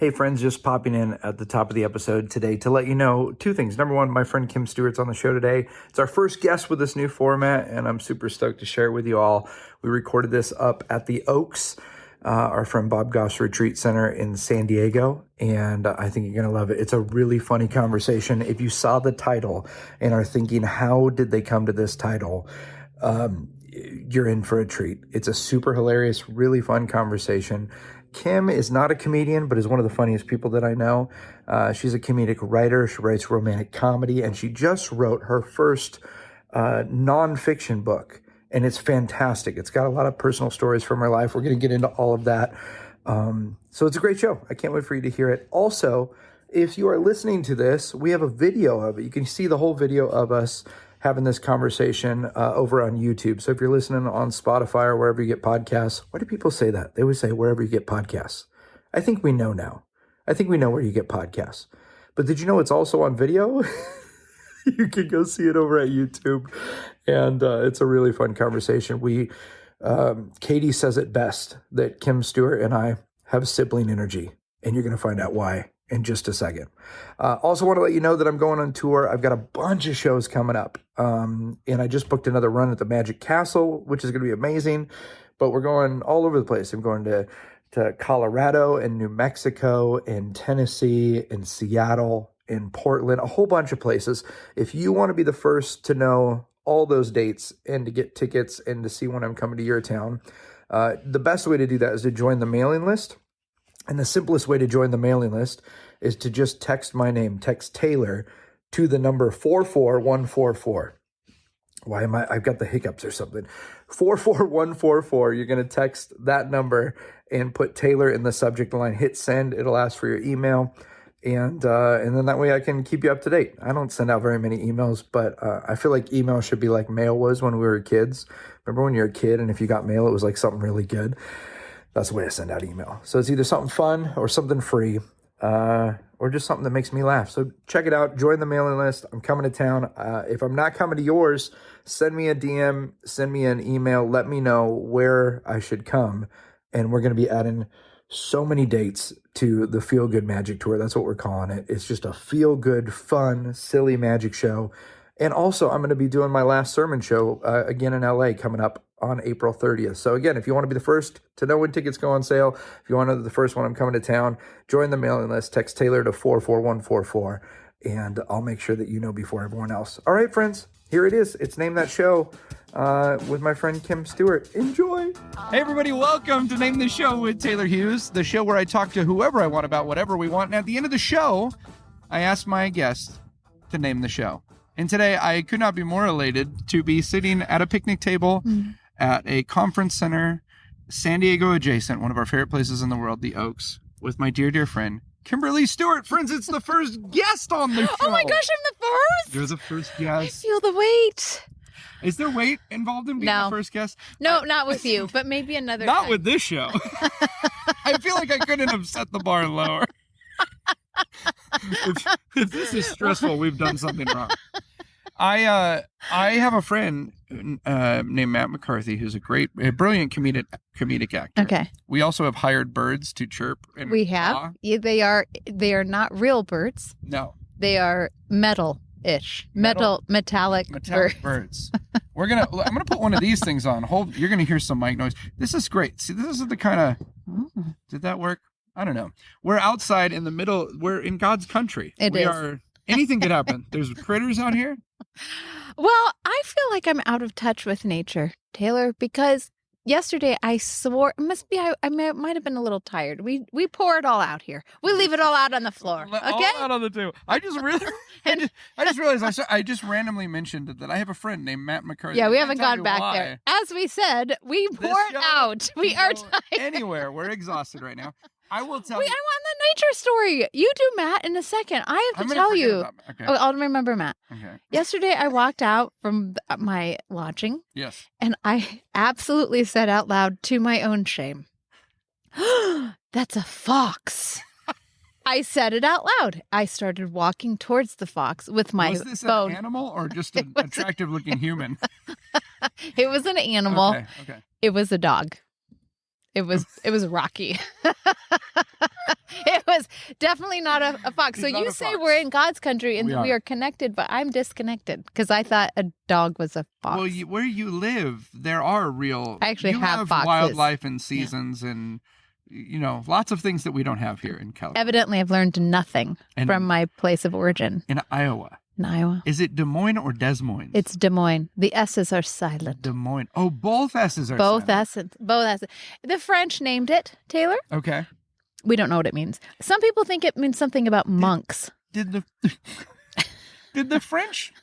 Hey friends, just popping in at the top of the episode today to let you know two things. Number one, my friend Kim Stewart's on the show today. It's our first guest with this new format, and I'm super stoked to share it with you all. We recorded this up at the Oaks, our friend Bob Goff's retreat center in San Diego, and I think you're going to love it. It's a really funny conversation. If you saw the title and are thinking, how did they come to this title? You're in for a treat. It's a super hilarious, really fun conversation. Kim is not a comedian, but is one of the funniest people that I know. She's a comedic writer. She writes romantic comedy, and she just wrote her first nonfiction book, and it's fantastic. It's got a lot of personal stories from her life. We're going to get into all of that. So it's a great show. I can't wait for you to hear it. Also, if you are listening to this, we have a video of it. You can see the whole video of us having this conversation over on YouTube. So if you're listening on Spotify or wherever you get podcasts, why do people say that? They always say wherever you get podcasts. I think we know now. I think we know where you get podcasts. But did you know it's also on video? You can go see it over at YouTube. And it's a really fun conversation. Katie says it best that Kim Stewart and I have sibling energy. And you're going to find out why in just a second. Also want to let you know that I'm going on tour. I've got a bunch of shows coming up. And I just booked another run at the Magic Castle, which is going to be amazing. But we're going all over the place. I'm going to Colorado and New Mexico and Tennessee and Seattle and Portland, a whole bunch of places. If you want to be the first to know all those dates and to get tickets and to see when I'm coming to your town, the best way to do that is to join the mailing list. And the simplest way to join the mailing list is to just text my name, text Taylor, to the number 44144. Why am I've got the hiccups or something. 44144, you're going to text that number and put Taylor in the subject line, hit send, it'll ask for your email. And then that way I can keep you up to date. I don't send out very many emails, but I feel like email should be like mail was when we were kids. Remember when you were a kid and if you got mail, it was like something really good? That's the way I send out email. So it's either something fun or something free or just something that makes me laugh. So check it out. Join the mailing list. I'm coming to town. If I'm not coming to yours, send me a DM, send me an email. Let me know where I should come. And we're going to be adding so many dates to the Feel Good Magic Tour. That's what we're calling it. It's just a feel good, fun, silly magic show. And also, I'm going to be doing my last sermon show again in LA coming up on April 30th. So again, if you want to be the first to know when tickets go on sale, if you want to be the first when I'm coming to town, join the mailing list, text Taylor to 44144, and I'll make sure that you know before everyone else. All right, friends, here it is. It's Name That Show with my friend Kim Stewart. Enjoy. Hey, everybody. Welcome to Name the Show with Taylor Hughes, the show where I talk to whoever I want about whatever we want. And at the end of the show, I ask my guest to name the show. And today, I could not be more elated to be sitting at a picnic table at a conference center, San Diego adjacent, one of our favorite places in the world, the Oaks, with my dear, dear friend, Kimberly Stuart. Friends, it's the first guest on the show. Oh my gosh, I'm the first? You're the first guest. I feel the weight. Is there weight involved in being the first guest? No, not with you, but maybe another Not time. with this show. I feel like I couldn't have set the bar lower. If this is stressful, we've done something wrong. I have a friend named Matt McCarthy who's a brilliant comedic actor. Okay. We also have hired birds to chirp and We have. caw. Yeah, they are not real birds. No. They are metal-ish. Metallic birds. I'm gonna put one of these things on. You're gonna hear some mic noise. This is great. See, this is the kind of Did that work? I don't know. We're outside in the middle. We're in God's country. Anything could happen. There's critters out here. Well, I feel like I'm out of touch with nature, Taylor, because yesterday I swore, I might have been a little tired. We pour it all out here. We leave it all out on the floor. Okay? All out on the table. I just realized I just randomly mentioned that I have a friend named Matt McCarthy. Yeah, we haven't gone back there. As we said, we pour it out. We are tired. Anywhere. We're exhausted right now. I will tell you. I want the nature story. You do, Matt, in a second. I have to tell you. Okay. Oh, I'll remember Matt. Okay. Yesterday, I walked out from my lodging. Yes. And I absolutely said out loud, to my own shame, "That's a fox." I said it out loud. I started walking towards the fox with my phone. Was this an animal or just an attractive-looking human? It was an animal. Okay. It was a dog. It was rocky. It was definitely not a fox. He's so not you a say fox. we're in God's country and We we are connected, but I'm disconnected because I thought a dog was a fox. Well, where you live, there are real. I actually you have foxes. wildlife and seasons and lots of things that we don't have here in California. Evidently, I've learned nothing And- from my place of origin In Iowa, in Iowa. is it Des Moines or Des Moines? It's Des Moines. The S's are silent. Des Moines. Oh, both S's are Both silent. S's. Both S's. The French named it, Taylor. Okay. We don't know what it means. Some people think it means something about monks. Did the French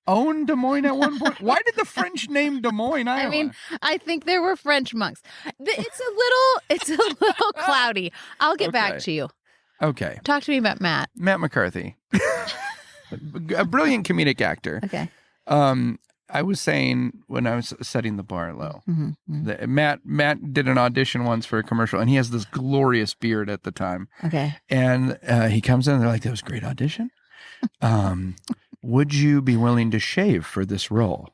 own Des Moines at one point? Why did the French name Des Moines, Iowa? I mean, I think there were French monks. It's a little cloudy. I'll get back Okay. to you. Okay. Talk to me about Matt. Matt McCarthy, a brilliant comedic actor. Okay. I was saying when I was setting the bar low, Mm-hmm. that Matt did an audition once for a commercial, and he has this glorious beard at the time. Okay. And he comes in, and they're like, "That was a great audition. Would you be willing to shave for this role?"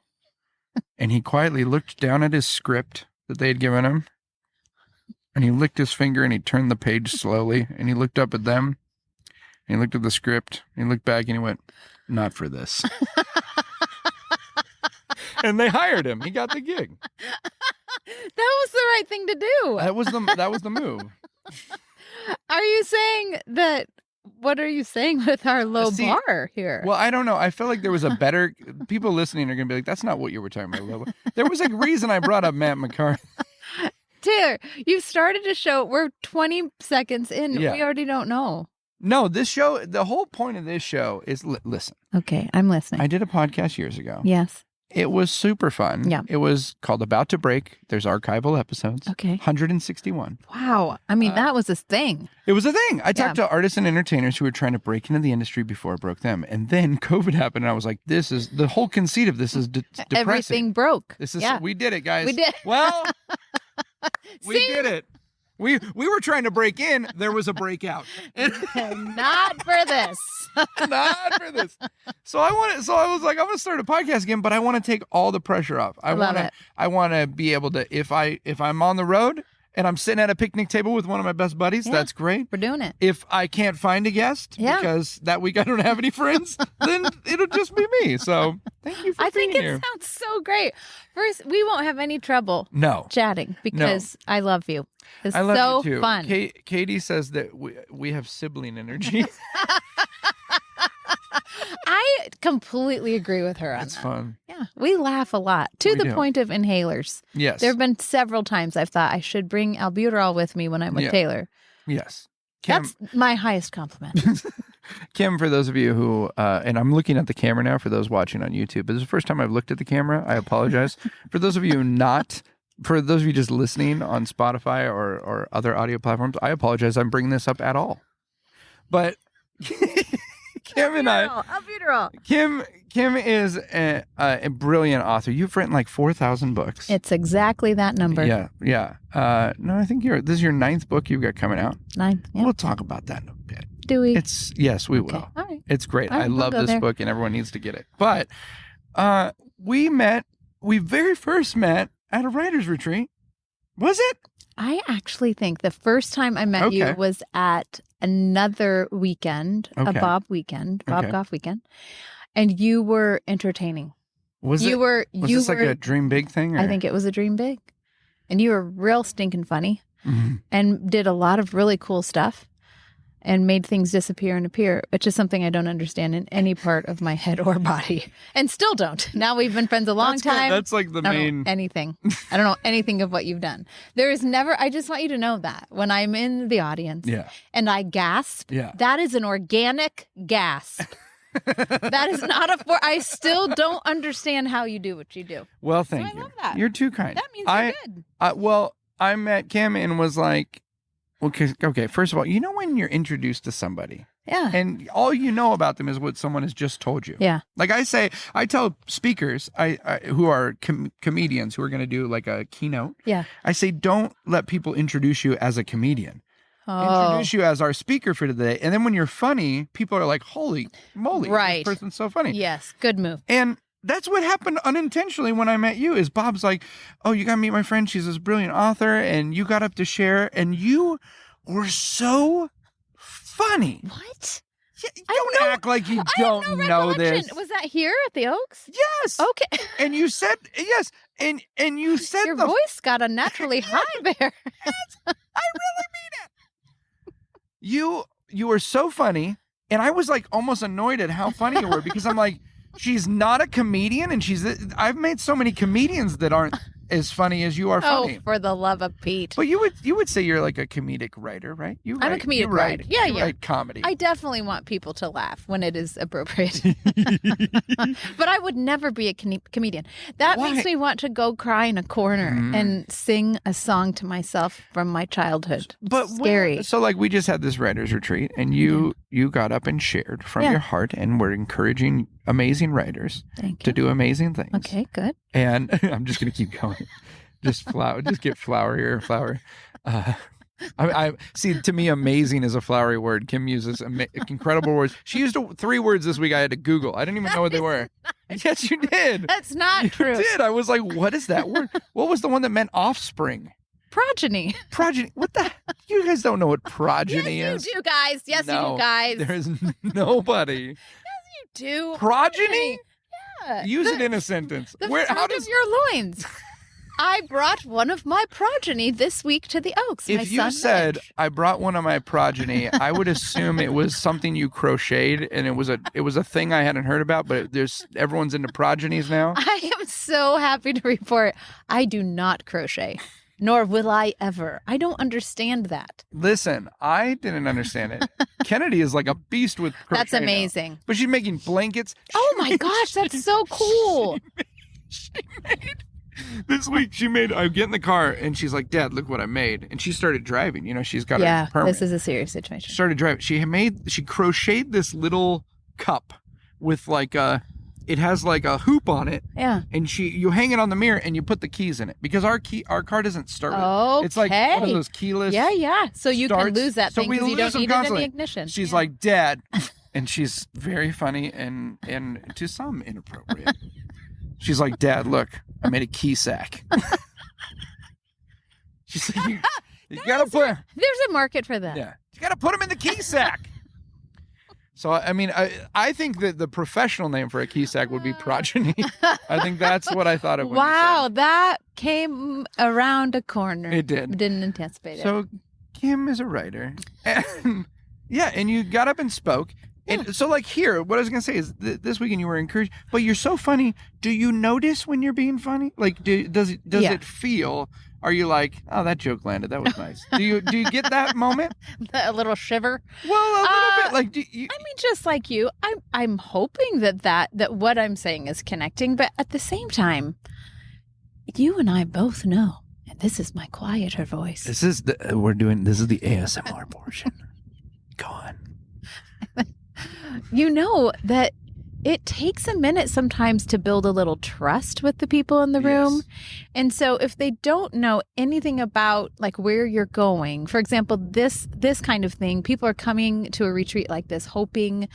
And he quietly looked down at his script that they had given him, and he licked his finger, and he turned the page slowly, and he looked up at them, and he looked at the script, and he looked back, and he went, "Not for this." And they hired him. He got the gig. That was the right thing to do. That was the move. Are you saying that? What are you saying with our low See, bar here? Well, I don't know. I feel like there was a better. People listening are going to be like, "That's not what you were talking about, Lola." There was a reason I brought up Matt McCarthy. Taylor, you started a show. We're 20 seconds in. Yeah. We already don't know. No, this show. The whole point of this show is listen. Okay, I'm listening. I did a podcast years ago. Yes. It was super fun. Yeah. It was called About to Break. There's archival episodes. Okay. 161. Wow. I mean, that was a thing. It was a thing. I talked Yeah. to artists and entertainers who were trying to break into the industry before it broke them. And then COVID happened, and I was like, this is the whole conceit of this is depressing. Everything broke. This is yeah. we did it, guys. We did. Well, we See? did it. We were trying to break in. There was a breakout. Not for this. Not for this. So I was like, I'm gonna start a podcast again, but I want to take all the pressure off. Love it. I want to be able to, if I'm on the road and I'm sitting at a picnic table with one of my best buddies, Yeah. that's great. We're doing it. If I can't find a guest Yeah. because that week I don't have any friends, then it'll just be me. So thank you for I being think it here. sounds so great. First, we won't have any trouble No. chatting because I love you. It's I love so you too. fun. Katie says that we have sibling energy. I completely agree with her on It's that. fun. Yeah, we laugh a lot to We the do. point of inhalers. Yes. There have been several times I've thought I should bring albuterol with me when I'm with Yeah. Taylor. Yes. Kim, That's my highest compliment. Kim, for those of you who, and I'm looking at the camera now for those watching on YouTube, but this is the first time I've looked at the camera. I apologize. For those of you for those of you just listening on Spotify or other audio platforms, I apologize. I'm bringing this up at all. But Kim and I, Albuterol. Kim is a brilliant author. You've written like 4,000 books. It's exactly that number. Yeah. No, I think this is your 9th book you've got coming out. 9. Yeah. We'll talk about that in a bit. Do we? Yes, we Okay. will. All right. It's great. All right, I we'll love go this there. book and everyone needs to get it. But we very first met at a writer's retreat. Was it? I actually think the first time I met you Okay. was at another weekend, a Okay. Bob Okay. Goff weekend, and you were entertaining. Was you it? were. Was you this were. like a dream big thing? Or? I think it was a dream big, and you were real stinking funny Mhm. and did a lot of really cool stuff, and made things disappear and appear, which is something I don't understand in any part of my head or body, and still don't. Now we've been friends a long That's good. time. That's like the I don't main. know anything. I don't know anything of what you've done. There is never, I just want you to know that when I'm in the audience Yeah. and I gasp, Yeah. that is an organic gasp. That is not I still don't understand how you do what you do. Well, thank I you. love that. You're too kind. That means you're good. Well, I met Kim and was like, okay, first of all, you know when you're introduced to somebody Yeah. and all you know about them is what someone has just told you. Yeah. Like I tell speakers who are comedians who are going to do like a keynote. Yeah. I say, don't let people introduce you as a comedian. Oh, Introduce you as our speaker for today. And then when you're funny, people are like, holy moly, Right. this person's so funny. yes. Good move. And That's what happened unintentionally when I met you. Is Bob's like, "Oh, you gotta meet my friend. She's this brilliant author," and you got up to share, and you were so funny. What? Don't act like you don't know this. Was that here at the Oaks? Yes. Okay. And you said yes, and you said Your voice got unnaturally high there. Yes, I really mean it. You were so funny, and I was like almost annoyed at how funny you were because I'm like, she's not a comedian, and I've made so many comedians that aren't as funny as you are funny. Oh, for the love of Pete. But you would say you're like a comedic writer, right? I'm a comedic writer. Yeah, you write comedy. I definitely want people to laugh when it is appropriate. But I would never be a comedian. That Why? makes me want to go cry in a corner and sing a song to myself from my childhood. But scary. So like we just had this writers retreat, and you got up and shared from your heart, and we're encouraging amazing writers to do amazing things. Okay, good. And I'm just gonna keep going. Just get flowery. I see. To me, amazing is a flowery word. Kim uses incredible words. She used 3 words this week. I had to Google. I didn't even know what they were. Yes, you did. That's not true. You did. I was like, what is that word? What was the one that meant offspring? Progeny. Progeny. What the? You guys don't know what progeny is. Yes, you do, guys. Yes, you do, guys. There's nobody. Yes, you do. Progeny? Yeah. Use it in a sentence. The fruit of your loins. I brought one of my progeny this week to the Oaks. If you said I brought one of my progeny, I would assume it was something you crocheted, and it was a thing I hadn't heard about. But everyone's into progenies now. I am so happy to report I do not crochet, nor will I ever. I don't understand that. Listen, I didn't understand it. Kennedy is like a beast with crochet. That's amazing. Now. But she's making blankets. Oh my gosh, that's so cool. She made this week. I get in the car and she's like, "Dad, look what I made." And she started driving. You know, she's got a permit. This is a serious situation. She started driving. She crocheted this little cup with it has like a hoop on it. Yeah. And you hang it on the mirror and you put the keys in it because our car doesn't start. Okay. It's like one of those keyless. Yeah. So you can lose that thing because you don't need any ignition. She's like, "Dad," and she's very funny and to some inappropriate. She's like, "Dad, look, I made a key sack." She's like, you gotta put. There's a market for that. Yeah, you gotta put them in the key sack. So I mean, I think that the professional name for a key sack would be progeny. I think that's what I thought of. When wow, that came around a corner. It did. Didn't anticipate it. So Kim is a writer, and and you got up and spoke. And so, like here, what I was gonna say is this weekend you were encouraged, but you're so funny. Do you notice when you're being funny? Like, does it feel? Are you like, "Oh, that joke landed. That was nice." Do you get that moment? A little shiver. Well, a little bit. Like, I mean, just like you, I'm hoping that what I'm saying is connecting, but at the same time, you and I both know, and this is my quieter voice. This is the ASMR portion. Go on. You know that it takes a minute sometimes to build a little trust with the people in the room. Yes. And so if they don't know anything about like where you're going, for example, this kind of thing, people are coming to a retreat like this hoping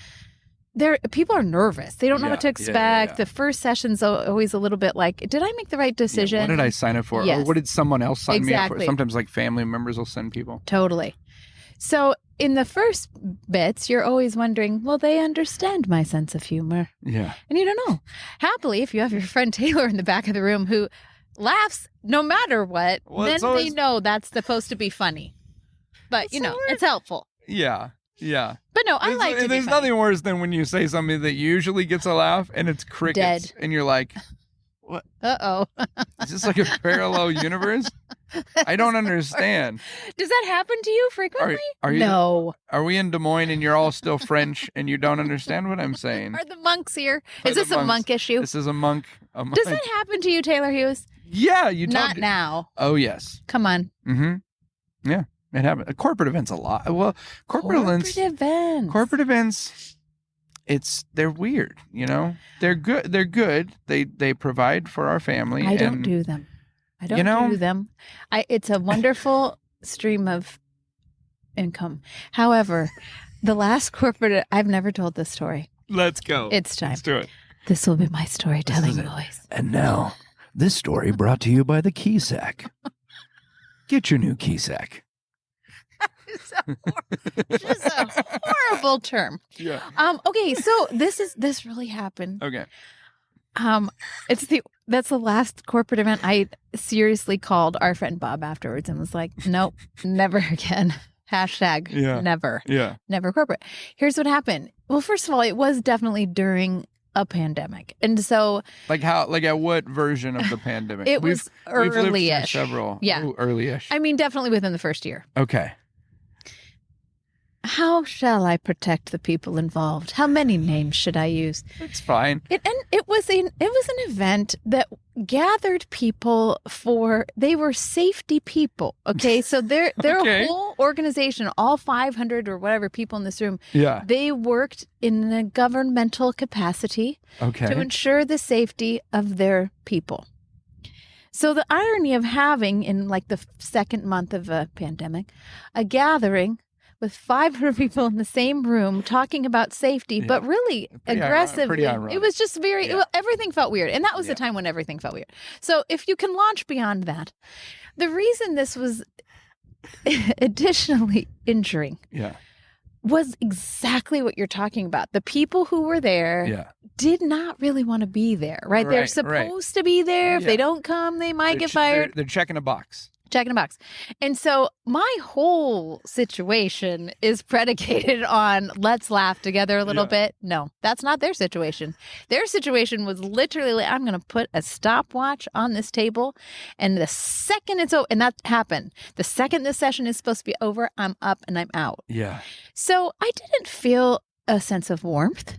people are nervous. They don't know what to expect. The first session's always a little bit like, did I make the right decision? What did I sign up for? Yes. Or what did someone else sign me up for? Sometimes like family members will send people. Totally. So in the first bits, you're always wondering, will they understand my sense of humor? Yeah. And you don't know. Happily, if you have your friend Taylor in the back of the room who laughs no matter what, then they know that's supposed to be funny. But, it's helpful. Yeah. Yeah. But no, I like to be There's funny. nothing worse than when you say something that usually gets a laugh and it's crickets. Dead. And you're like, what? Uh-oh. Is this like a parallel universe? I don't understand. Does that happen to you frequently? Are you? No. Are we in Des Moines and you're all still French and you don't understand what I'm saying? Are the monks here? Is this a monk issue? This is a monk. Does that happen to you, Taylor Hughes? Yeah, you Not now. Oh, yes. Come on. Mm-hmm. Yeah, it happens. Corporate events a lot. Well, corporate events. They're weird, They're good. They provide for our family. I don't do them. I don't do them. It's a wonderful stream of income. However, the last corporate, I've never told this story. Let's go. It's time. Let's do it. This will be my storytelling voice. And now, this story brought to you by the Key Sack. Get your new Key Sack. It's just a horrible term. Yeah. Okay, so this really happened. Okay. That's the last corporate event. I seriously called our friend Bob afterwards and was like, nope, never again. Hashtag never. Yeah. Never corporate. Here's what happened. Well, first of all, it was definitely during a pandemic. And so at what version of the pandemic? it was we've lived through early-ish. several. Yeah. Ooh, early-ish. I mean, definitely within the first year. Okay. How shall I protect the people involved? How many names should I use? It's fine. It was an event that gathered people they were safety people. Okay, so their Okay. whole organization, all 500 or whatever people in this room, Yeah. they worked in a governmental capacity Okay. to ensure the safety of their people. So the irony of having in like the second month of a pandemic, a gathering with 500 people in the same room talking about safety, but really Pretty aggressively. ironic. It was just everything felt weird. And that was the time when everything felt weird. So if you can launch beyond that, the reason this was additionally injuring was exactly what you're talking about. The people who were there did not really want to be there, right? They're supposed to be there. If they don't come, they might get fired. They're checking a box. Checking a box. And so my whole situation is predicated on let's laugh together a little bit. No, that's not their situation. Their situation was literally, I'm going to put a stopwatch on this table. And the second it's over, and that happened, the second this session is supposed to be over, I'm up and I'm out. Yeah. So I didn't feel a sense of warmth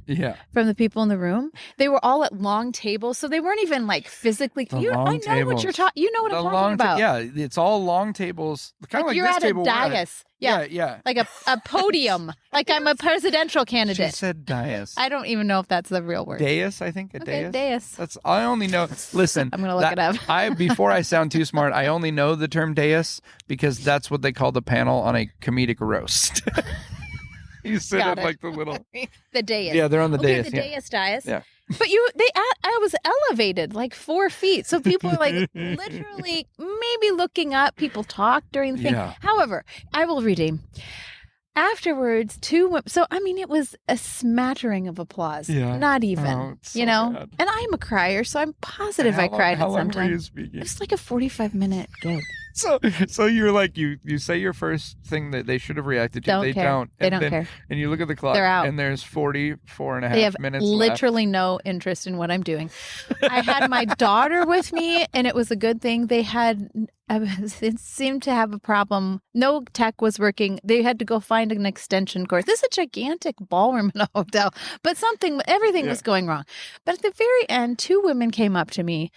from the people in the room. They were all at long tables, so they weren't even like physically. I know what you're talking. You know what I'm talking about. It's all long tables, kind of like you're this at table. A dais. Yeah, like a podium. Like I'm a presidential candidate. She said dais. I don't even know if that's the real word. Dais, I think. Dais. That's I only know. Listen, I'm gonna look it up. Before I sound too smart, I only know the term dais because that's what they call the panel on a comedic roast. You sit at like the little the dais. Yeah, they're on the dais. The dais. Yeah. But I was elevated like 4 feet. So people were like literally maybe looking up. People talk during the thing. Yeah. However, I will redeem. Afterwards, 2 women. So, I mean, it was a smattering of applause. Yeah. Not even, Oh, it's so bad. And I'm a crier, so I'm positive I cried how at some long time. were you speaking? It's like a 45-minute gig. So you're like, you say your first thing that they should have reacted to. They don't. They don't care. And you look at the clock. They're out. And there's 44 and a half They have minutes literally no interest in what I'm doing. I had my daughter with me, and it was a good thing. It seemed to have a problem. No tech was working. They had to go find an extension cord. This is a gigantic ballroom in a hotel, but everything was going wrong. But at the very end, 2 women came up to me.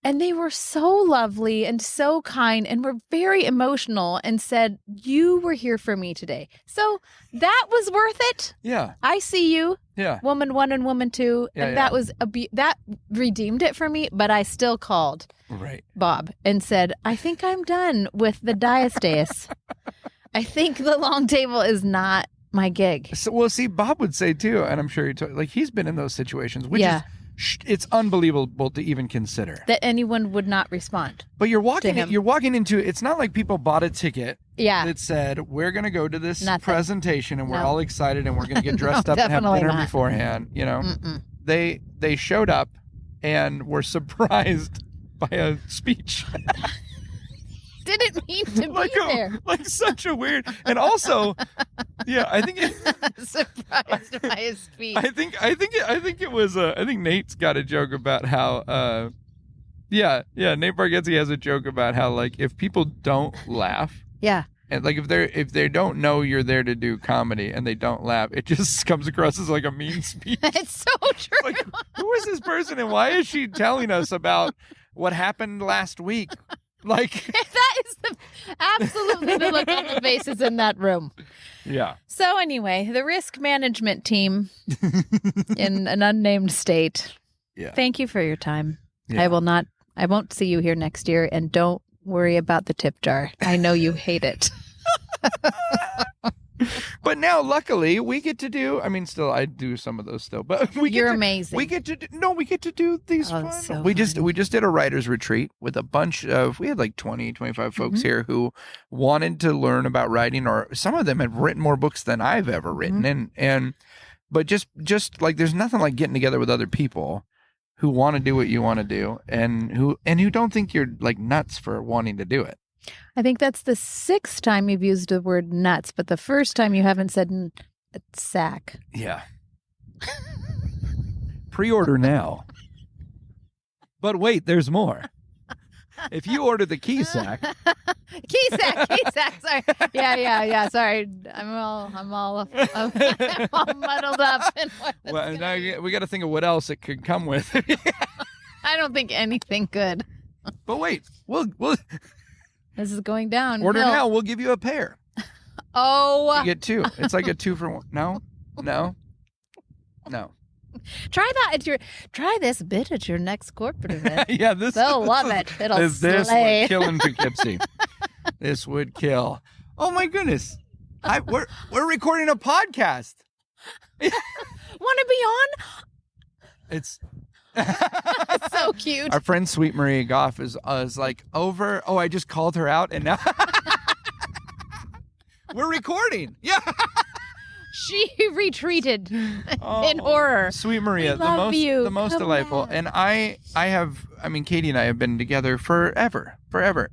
And they were so lovely and so kind and were very emotional and said, you were here for me today. So that was worth it. Yeah. I see you. Yeah. Woman 1 and woman 2. Yeah, and that was that redeemed it for me. But I still called Bob and said, I think I'm done with the dais. I think the long table is not my gig. So, well, see, Bob would say too, and I'm sure he's been in those situations, which is it's unbelievable to even consider that anyone would not respond. But you're walking into it's not like people bought a ticket that said we're going to go to this presentation and we're all excited and we're going to get dressed up and have dinner beforehand, They showed up and were surprised by a speech. Didn't mean to be there. Like such a weird, and also, I think surprised by his speech. I think it was. I think Nate's got a joke about how. Nate Bargatze has a joke about how like if people don't laugh. Yeah. And like if they don't know you're there to do comedy and they don't laugh, it just comes across as like a mean speech. It's so true. Like, who is this person and why is she telling us about what happened last week? Like that is absolutely the look on the faces in that room. Yeah. So anyway, the risk management team in an unnamed state. Yeah. Thank you for your time. Yeah. I won't see you here next year, and don't worry about the tip jar. I know you hate it. But now, luckily, we get to do. I mean, still, I do some of those still, but You're amazing. We get to do these fun. So we just did a writers retreat with a bunch of. We had like 20, 25 folks here who wanted to learn about writing, or some of them had written more books than I've ever written, but just like there's nothing like getting together with other people who want to do what you want to do, and who don't think you're like nuts for wanting to do it. I think that's the 6th time you've used the word nuts, but the first time you haven't said sack. Yeah. Pre-order now. But wait, there's more. If you order the key sack. Key sack. Sorry. Yeah. Sorry. I'm all muddled up. Well, now we got to think of what else it could come with. I don't think anything good. But wait, we'll This is going down. order now. We'll give you a pair. Oh. You get 2. It's like a 2 for 1. No. Try this bit at your next corporate event. Yeah, they'll love it. It'll this slay. would kill in Poughkeepsie. This would kill. Oh my goodness. We're recording a podcast. Want to be on? It's so cute. Our friend Sweet Maria Goff is like over. Oh, I just called her out, and now we're recording. Yeah. She retreated in horror. Sweet Maria, the most Come delightful. on. And Katie and I have been together forever.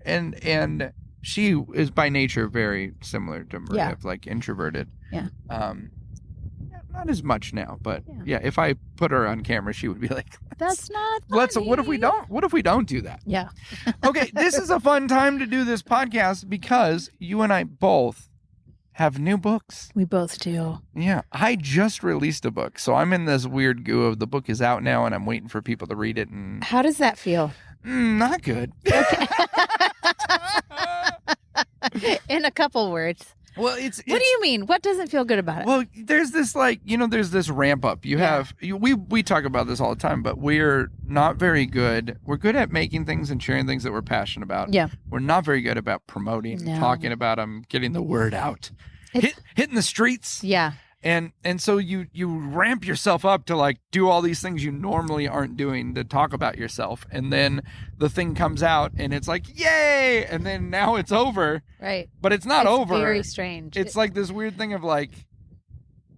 And she is by nature very similar to Maria, like introverted. Yeah. Not as much now, but yeah, if I put her on camera, she would be like, "That's not funny." What if we don't? What if we don't do that? Yeah. Okay, this is a fun time to do this podcast because you and I both have new books. We both do. Yeah, I just released a book, so I'm in this weird goo of the book is out now, and I'm waiting for people to read it. And how does that feel? Not good. Okay. In a couple words. Well, what do you mean? What doesn't feel good about it? Well, there's this there's this ramp up. We talk about this all the time, but we're not very good. We're good at making things and sharing things that we're passionate about. Yeah. We're not very good about promoting, talking about them, getting the word out, hitting the streets. Yeah. And so you ramp yourself up to like do all these things you normally aren't doing to talk about yourself, and then the thing comes out and it's like yay, and then now it's over. Right. But it's not over. Very strange. It's like this weird thing of like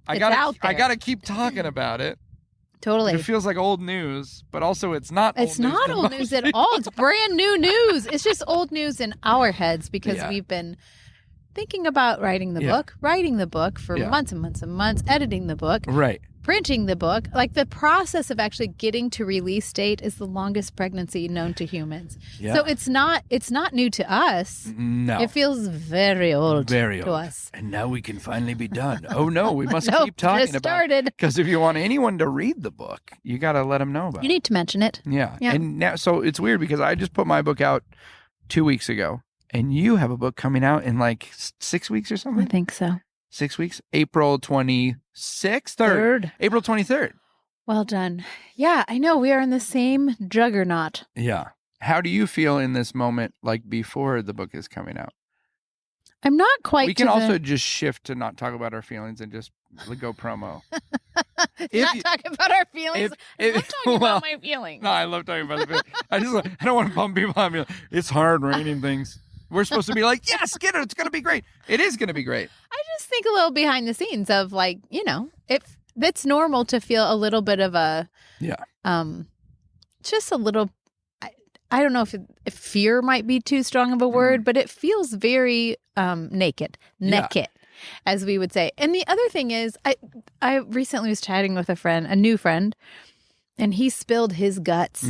I gotta keep talking about it. Totally. It feels like old news, but also it's not. It's not old news at all. It's brand new news. It's just old news in our heads because we've been thinking about writing the book for months and months and months, editing the book, right, printing the book. Like the process of actually getting to release date is the longest pregnancy known to humans. Yeah. So it's not new to us. No, it feels very old to us. And now we can finally be done. Oh no, we must keep talking about it. Because if you want anyone to read the book, you got to let them know about it. You need to mention it. Yeah. And now, so it's weird because I just put my book out 2 weeks ago. And you have a book coming out in like 6 weeks or something? I think so. 6 weeks? April 26th? 3rd. April 23rd. Well done. Yeah, I know. We are in the same juggernaut. Yeah. How do you feel in this moment, like before the book is coming out? I'm not quite. We can also just shift to not talk about our feelings and just go promo. Talk about our feelings. I love talking about my feelings. No, I love talking about the feelings. I don't want to bum people out. Like, it's hard writing things. We're supposed to be like, yes, get it. It's going to be great. It is going to be great. I just think a little behind the scenes of like, if it's normal to feel a little bit of a, just a little, I don't know if fear might be too strong of a word, but it feels very naked, as we would say. And the other thing is, I recently was chatting with a new friend, and he spilled his guts.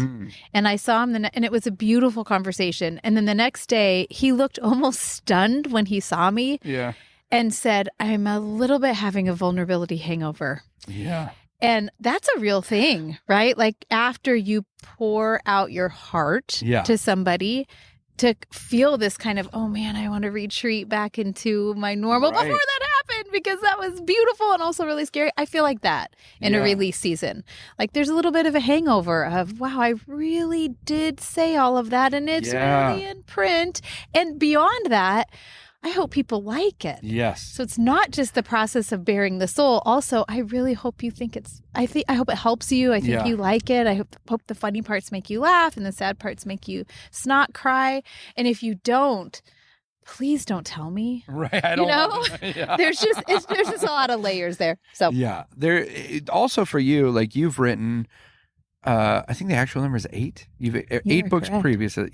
And I saw him, and it was a beautiful conversation. And then the next day, he looked almost stunned when he saw me. Yeah. And said, I'm a little bit having a vulnerability hangover. Yeah. And that's a real thing, right? Like after you pour out your heart to somebody, to feel this kind of, oh man, I want to retreat back into my normal before that happened, because that was beautiful and also really scary. I feel like that in a release season. Like there's a little bit of a hangover of, wow, I really did say all of that, and it's really in print. And beyond that, I hope people like it. Yes. So it's not just the process of bearing the soul. Also, I really hope you think I hope it helps you. I think you like it. I hope the funny parts make you laugh and the sad parts make you snot cry. And if you don't, please don't tell me. Right. I don't There's just a lot of layers there. So yeah. Also for you, like you've written, I think the actual number is 8. You've 8 books correct. previously.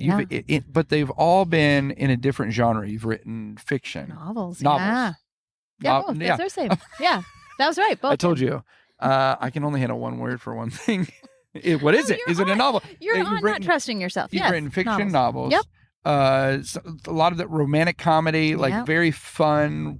But they've all been in a different genre. You've written fiction, novels. novels. Yeah, both. They're the same. Yeah, that was right. Both. I told you. I can only handle one word for one thing. What is it? Is it a novel? You're not trusting yourself. You've written fiction novels. Yep. So a lot of the romantic comedy, like very fun,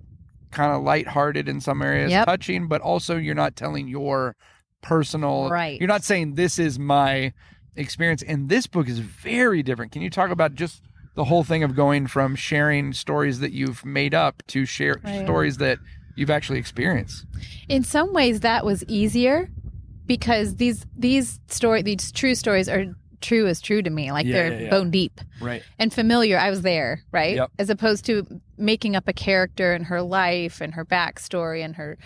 kind of lighthearted in some areas, touching, but also you're not telling your personal. Right. You're not saying this is my experience. And this book is very different. Can you talk about just the whole thing of going from sharing stories that you've made up to share stories that you've actually experienced? In some ways, that was easier because these true stories are true as true to me. Like they're bone deep. Right. And familiar. I was there, right? Yep. As opposed to making up a character and her life and her backstory and her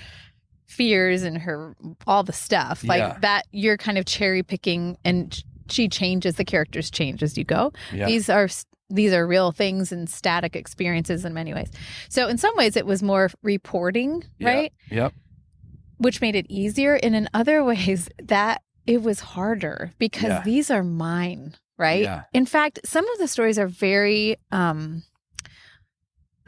fears and her all the stuff. Like that you're kind of cherry picking and she changes, the characters change as you go. Yeah. These are real things and static experiences in many ways. So in some ways it was more reporting, right? Yep. Which made it easier. And in other ways that it was harder because these are mine, right? Yeah. In fact, some of the stories are very, a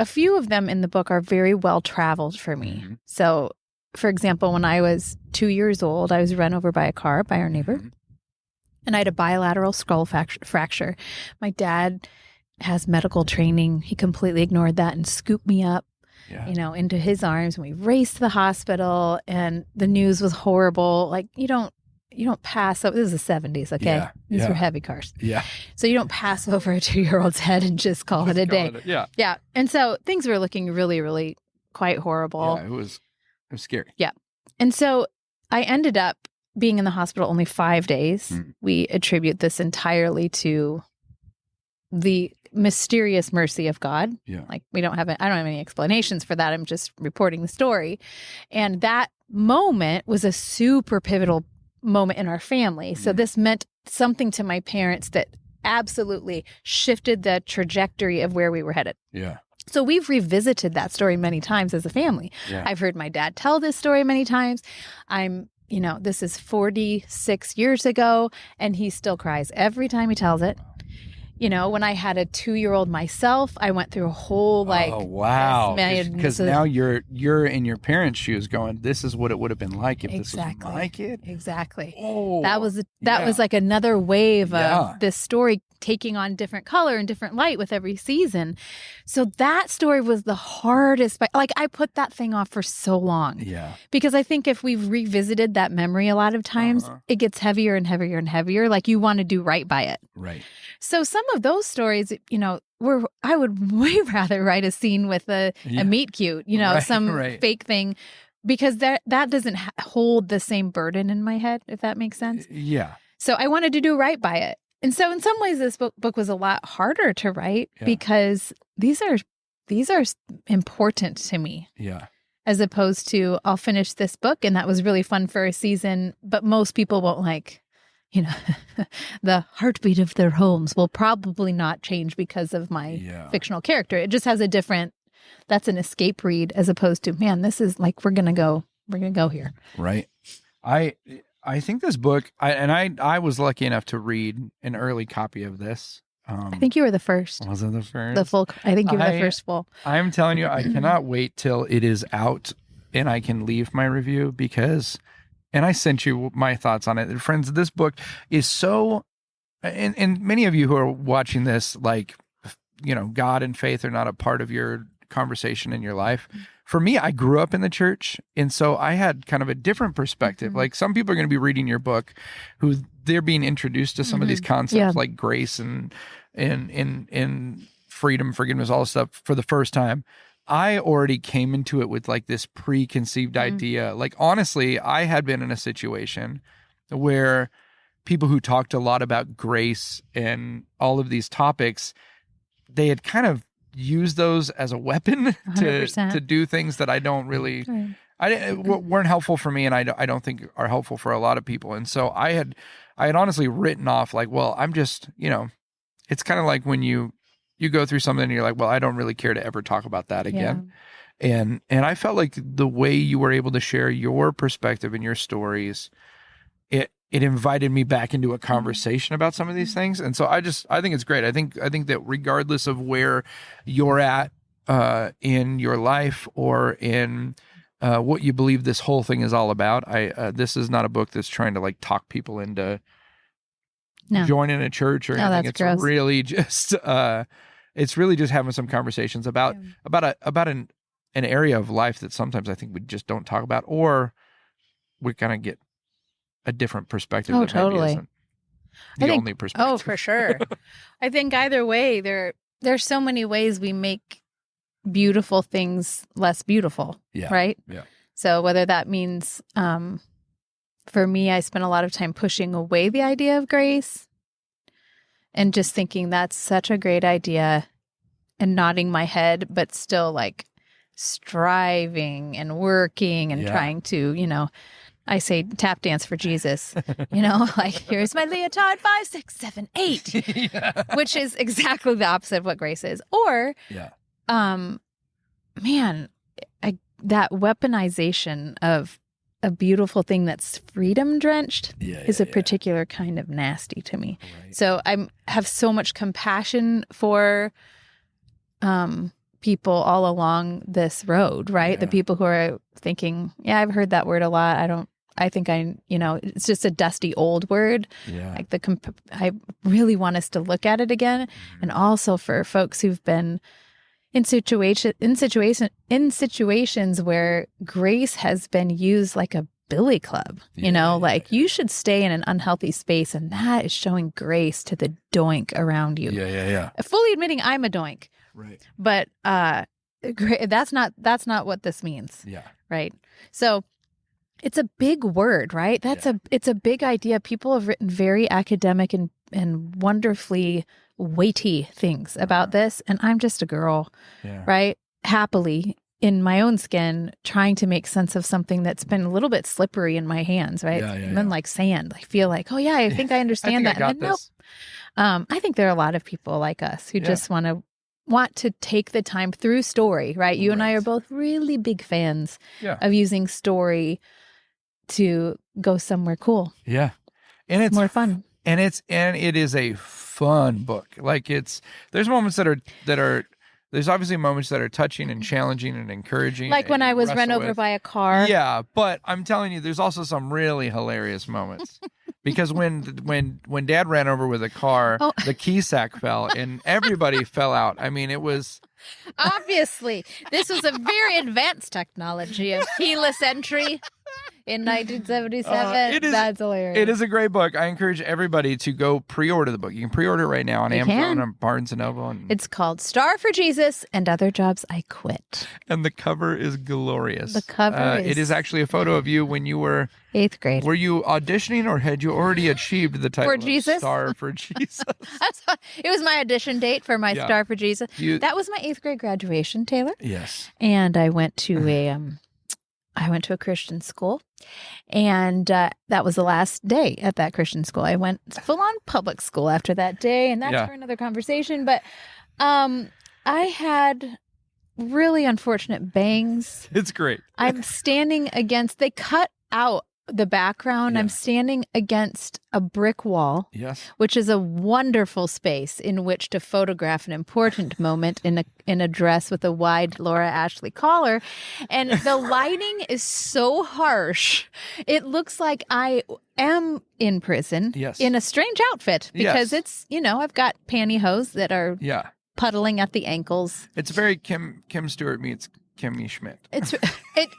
few of them in the book are very well traveled for me. Mm-hmm. So, for example, when I was 2 years old, I was run over by a car by our neighbor, and I had a bilateral skull fracture. My dad has medical training. He completely ignored that and scooped me up, into his arms. And we raced to the hospital, and the news was horrible. Like, you don't pass over. This is the 70s, okay? Yeah, These were heavy cars. Yeah. So you don't pass over a 2-year-old's head and just call it a day. Yeah. And so things were looking really, really quite horrible. Yeah, it was scary. Yeah. And so I ended up being in the hospital only 5 days. We attribute this entirely to the mysterious mercy of God. Yeah. Like I don't have any explanations for that. I'm just reporting the story. And that moment was a super pivotal moment in our family. So this meant something to my parents that absolutely shifted the trajectory of where we were headed. Yeah. So we've revisited that story many times as a family. Yeah. I've heard my dad tell this story many times. This is 46 years ago, and he still cries every time he tells it. When I had a 2-year-old myself, I went through a whole oh wow, because now you're in your parents' shoes, going, "This is what it would have been like if this was my kid." Exactly. Oh, that was like another wave of this story taking on different color and different light with every season. So that story was the hardest. Like I put that thing off for so long. Yeah. Because I think if we've revisited that memory a lot of times, it gets heavier and heavier and heavier. Like you want to do right by it. Right. So some of those stories, I would way rather write a scene with a meet cute, some fake thing, because that doesn't hold the same burden in my head, if that makes sense. Yeah. So I wanted to do right by it. And so in some ways this book was a lot harder to write because these are important to me. Yeah. As opposed to I'll finish this book and that was really fun for a season, but most people won't like, the heartbeat of their homes will probably not change because of my fictional character. It just has that's an escape read as opposed to, man, this is like, we're going to go here. Right. I think this book, I was lucky enough to read an early copy of this. I think you were the first. Was it the first? The full. I think you were the first full. I'm telling you, I cannot wait till it is out and I can leave my review and I sent you my thoughts on it. Friends, this book is so, and many of you who are watching this, like, God and faith are not a part of your conversation in your life. For me, I grew up in the church, and so I had kind of a different perspective. Like some people are going to be reading your book who they're being introduced to some of these concepts like grace and freedom, forgiveness, all this stuff for the first time. I already came into it with like this preconceived idea. Like, honestly, I had been in a situation where people who talked a lot about grace and all of these topics, they had kind of use those as a weapon to 100%. do things that I don't really Right. weren't helpful for me, and I don't think are helpful for a lot of people. And so I had honestly written off like, well, I'm just, it's kind of like when you go through something and you're like, well, I don't really care to ever talk about that again. And I felt like the way you were able to share your perspective and your stories, it invited me back into a conversation about some of these things. And so I think it's great. I think that regardless of where you're at in your life or in what you believe this whole thing is all about, this is not a book that's trying to like talk people into joining a church or anything. It's gross. Really just it's really just having some conversations about an area of life that sometimes I think we just don't talk about, or we kind of get a different perspective. Oh, that totally. Maybe isn't the only perspective. Oh, for sure. I think either way, there's so many ways we make beautiful things less beautiful. Yeah. Right. Yeah. So whether that means, for me, I spent a lot of time pushing away the idea of grace and just thinking that's such a great idea and nodding my head, but still like striving and working and trying to, I say tap dance for Jesus, like here's my leotard 5, 6, 7, 8, which is exactly the opposite of what grace is. Or, man, that weaponization of a beautiful thing that's freedom drenched is a particular kind of nasty to me. Right. So I have so much compassion for people all along this road, right? Yeah. The people who are thinking, I've heard that word a lot. I think it's just a dusty old word. Yeah. Like I really want us to look at it again. Mm-hmm. And also for folks who've been in situations where grace has been used like a billy club, you should stay in an unhealthy space, and that is showing grace to the doink around you. Yeah. Fully admitting I'm a doink. Right. But that's not what this means. Yeah. Right. So it's a big word, right? It's a big idea. People have written very academic and wonderfully weighty things about this. And I'm just a girl, right? Happily in my own skin, trying to make sense of something that's been a little bit slippery in my hands, right? And then like sand, I feel like, I think I understand that. And then, nope. I think there are a lot of people like us who just want to take the time through story, right? You and I are both really big fans of using story to go somewhere cool. Yeah. And it's more fun. And it is a fun book. Like there's moments there's obviously moments that are touching and challenging and encouraging. Like when I was run over by a car. Yeah, but I'm telling you, there's also some really hilarious moments. Because when Dad ran over with a car, the key sack fell and everybody fell out. I mean, it was... Obviously, this was a very advanced technology of keyless entry in 1977. That's hilarious. It is a great book. I encourage everybody to go pre-order the book. You can pre-order it right now on Amazon and Barnes & Noble. It's called Star for Jesus and Other Jobs I Quit. And the cover is glorious. The cover It is actually a photo of you when you were... 8th grade. Were you auditioning or had you already achieved the title for Jesus? Star for Jesus? It was my audition date for my Star for Jesus. That was my 8th grade graduation, Taylor. Yes. And I went to a Christian school, and that was the last day at that Christian school. I went full on public school after that day, and that's for another conversation. But I had really unfortunate bangs. It's great. I'm standing against, they cut out the background. I'm standing against a brick wall, which is a wonderful space in which to photograph an important moment in a dress with a wide Laura Ashley collar. And the lighting is so harsh. It looks like I am in prison in a strange outfit because it's, I've got pantyhose that are puddling at the ankles. It's very Kim Stuart meets Kimmy Schmidt. It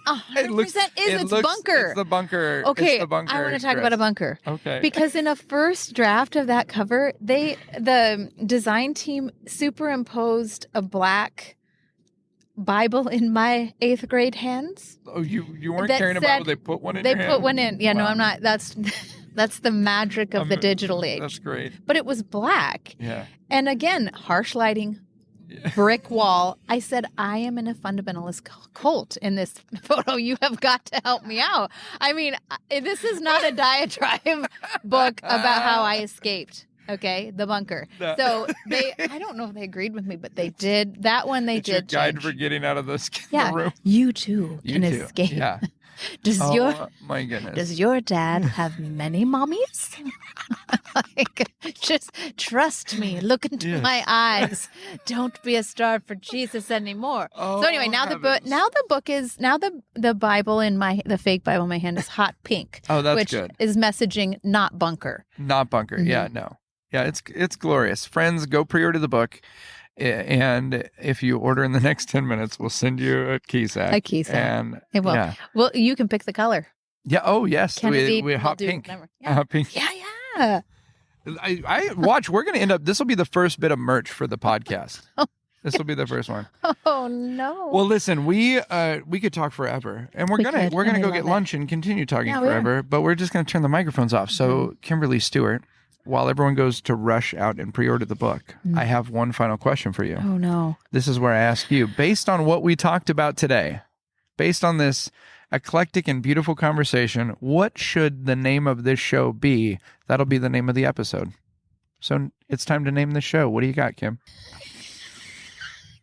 100% it's bunker. It's the bunker. Okay, it's the bunker I want to talk about a bunker. Okay. Because in a first draft of that cover, the design team superimposed a black Bible in my 8th grade hands. Oh, you weren't carrying a Bible? They put one in your hand? They put one in. Yeah, wow. No, I'm not. That's the magic of the digital age. That's great. But it was black. Yeah. And again, harsh lighting, brick wall. I said, I am in a fundamentalist cult in this photo. You have got to help me out. I mean, this is not a diatribe book about how I escaped. Okay, the bunker. No. So I don't know if they agreed with me, but they did. That one they It's your did guide change. for getting out of the room. You too can escape. Yeah. Does my goodness. Does your dad have many mommies? Like, just trust me. Look into my eyes. Don't be a star for Jesus anymore. So anyway, now the Bible in the fake Bible in my hand is hot pink. Oh, that's which good. Is messaging not bunker. Not bunker. Mm-hmm. Yeah, no. Yeah, it's glorious. Friends, go pre-order the book. And if you order in the next 10 minutes, we'll send you a key sack. A key sack. And It will. yeah. Well, you can pick the color. Yeah. Oh, yes. Kennedy we will hot do pink. whatever. Yeah. Hot pink. Yeah. I watch. We're going to end up. This will be the first bit of merch for the podcast. This will be the first one. Oh no. Well, listen, we could talk forever, and we're gonna go get lunch and continue talking forever. But we're just gonna turn the microphones off. So, Kimberly, Stuart, while everyone goes to rush out and pre-order the book, I have one final question for you. Oh no. This is where I ask you, based on what we talked about today, based on this eclectic and beautiful conversation, what should the name of this show be? That'll be the name of the episode. So it's time to name the show. What do you got, Kim?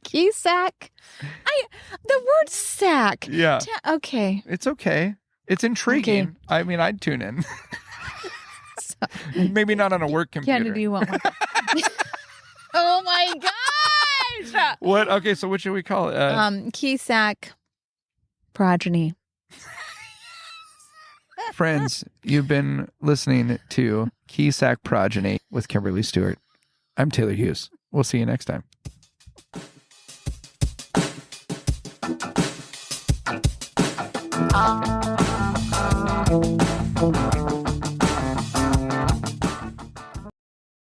Key sack. The word sack. Yeah. Okay. It's okay. It's intriguing. Okay. I mean, I'd tune in. Maybe not on a work computer. Kennedy, you want one? Oh my gosh! What? Okay, so what should we call it? Key sack progeny. Friends, you've been listening to Key Sack Progeny with Kimberly Stuart. I'm Taylor Hughes. We'll see you next time.